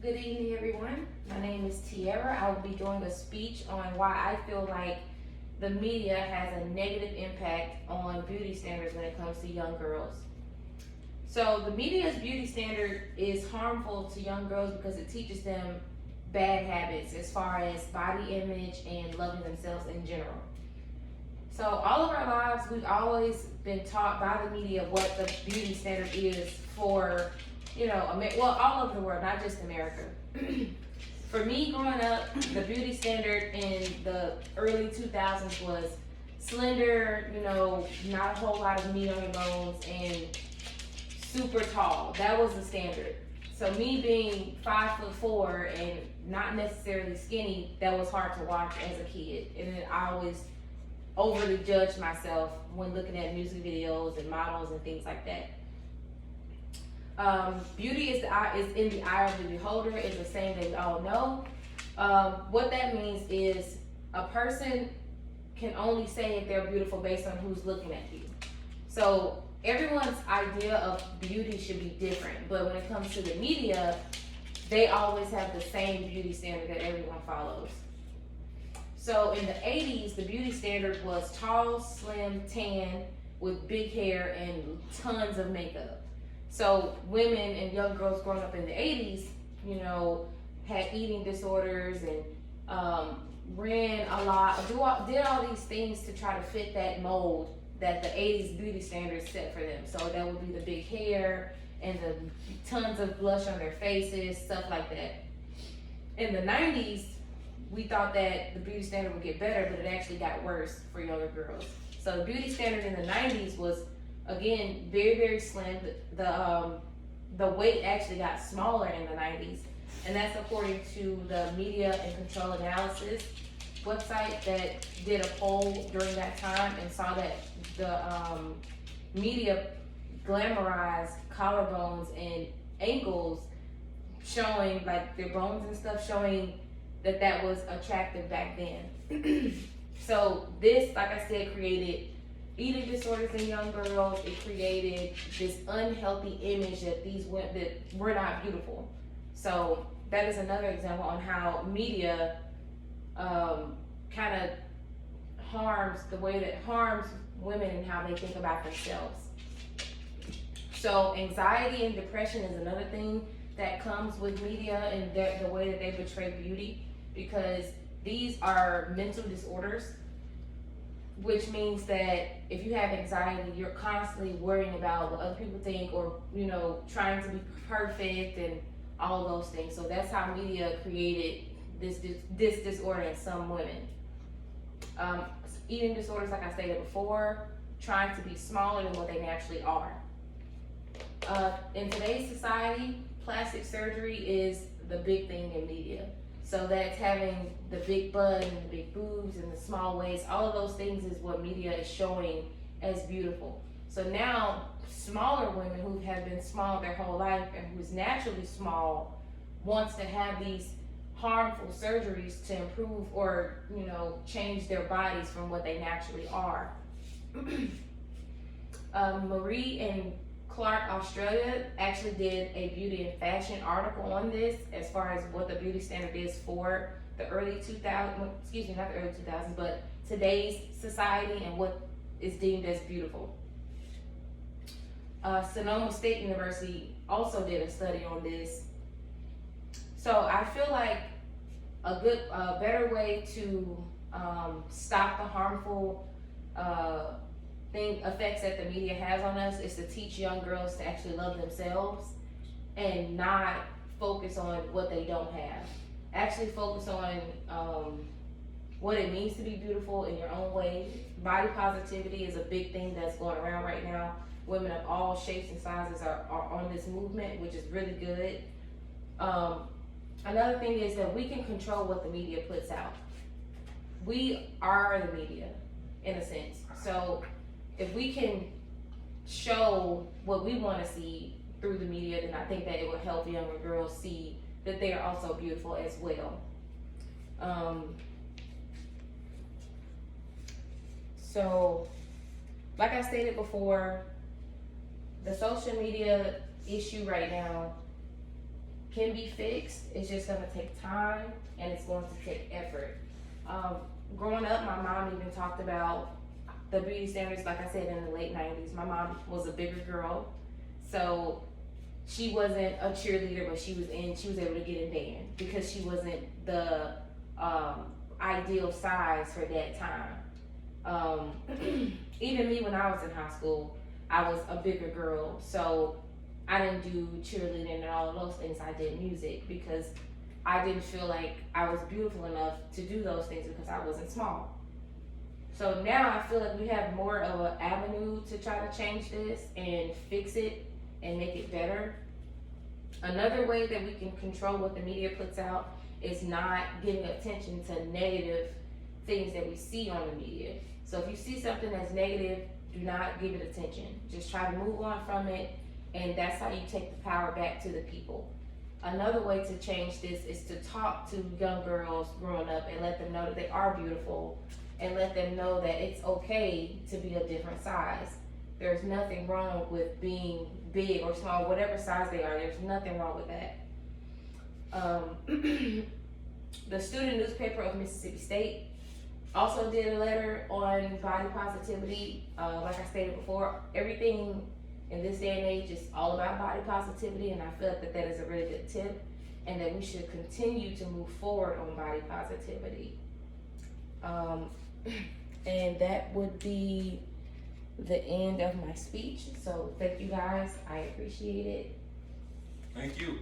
Good evening, everyone. My name is Tiara. I will be doing a speech on why I feel like the media has a negative impact on beauty standards when it comes to young girls. So, the media's beauty standard is harmful to young girls because it teaches them bad habits as far as body image and loving themselves in general. So, all of our lives, we've always been taught by the media what the beauty standard is for all over the world, not just America. For me, growing up, the beauty standard in the early 2000s was slender, not a whole lot of meat on your bones, and super tall. That was the standard. So me being 5'4" and not necessarily skinny, that was hard to watch as a kid. And then I always overly judged myself when looking at music videos and models and things like that. Beauty is in the eye of the beholder is a saying that we all know. What that means is a person can only say if they're beautiful based on who's looking at you. So everyone's idea of beauty should be different, but when it comes to the media, they always have the same beauty standard that everyone follows. So in the 80s, the beauty standard was tall, slim, tan, with big hair and tons of makeup. So women and young girls growing up in the 80s, had eating disorders and ran a lot, did all these things to try to fit that mold that the 80s beauty standards set for them. So that would be the big hair and the tons of blush on their faces, stuff like that. In the 90s, we thought that the beauty standard would get better, but it actually got worse for younger girls. So the beauty standard in the 90s was, again, very, very slim. The weight actually got smaller in the 90s, and that's according to the Media and Control Analysis website that did a poll during that time and saw that the media glamorized collarbones and ankles, showing like their bones and stuff, showing that was attractive back then. So this, like I said, created eating disorders in young girls. It created this unhealthy image that these women, that we're not beautiful. So that is another example on how media kind of harms women and how they think about themselves. So anxiety and depression is another thing that comes with media and the way that they portray beauty, because these are mental disorders, which means that if you have anxiety, you're constantly worrying about what other people think, or trying to be perfect and all those things. So that's how media created this disorder in some women. Eating disorders, like I stated before, trying to be smaller than what they naturally are. In today's society, plastic surgery is the big thing in media. So that's having the big butt and the big boobs and the small waist. All of those things is what media is showing as beautiful. So now smaller women who have been small their whole life and who's naturally small wants to have these harmful surgeries to improve or change their bodies from what they naturally are. Marie and Clark Australia actually did a beauty and fashion article on this as far as what the beauty standard is for the early 2000s, not the early 2000s, but today's society and what is deemed as beautiful. Sonoma State University also did a study on this. So I feel like a better way to stop the harmful effects that the media has on us is to teach young girls to actually love themselves and not focus on what they don't have. Actually focus on what it means to be beautiful in your own way. Body positivity is a big thing that's going around right now. Women of all shapes and sizes are on this movement, which is really good. Another thing is that we can control what the media puts out. We are the media, in a sense. So if we can show what we want to see through the media, then I think that it will help younger girls see that they are also beautiful as well. So, like I stated before, the social media issue right now can be fixed. It's just gonna take time and it's going to take effort. Growing up, my mom even talked about the beauty standards, like I said, in the late 90s. My mom was a bigger girl, so she wasn't a cheerleader, but she was able to get in band because she wasn't the ideal size for that time. Even me, when I was in high school, I was a bigger girl, so I didn't do cheerleading and all of those things. I did music because I didn't feel like I was beautiful enough to do those things because I wasn't small. So now I feel like we have more of an avenue to try to change this and fix it and make it better. Another way that we can control what the media puts out is not giving attention to negative things that we see on the media. So if you see something that's negative, do not give it attention. Just try to move on from it, and that's how you take the power back to the people. Another way to change this is to talk to young girls growing up and let them know that they are beautiful, and let them know that it's okay to be a different size. There's nothing wrong with being big or small, whatever size they are. There's nothing wrong with that. The student newspaper of Mississippi State also did a letter on body positivity. Like I stated before, everything in this day and age is all about body positivity, and I feel like that is a really good tip, and that we should continue to move forward on body positivity. And that would be the end of my speech. So thank you guys. I appreciate it. Thank you.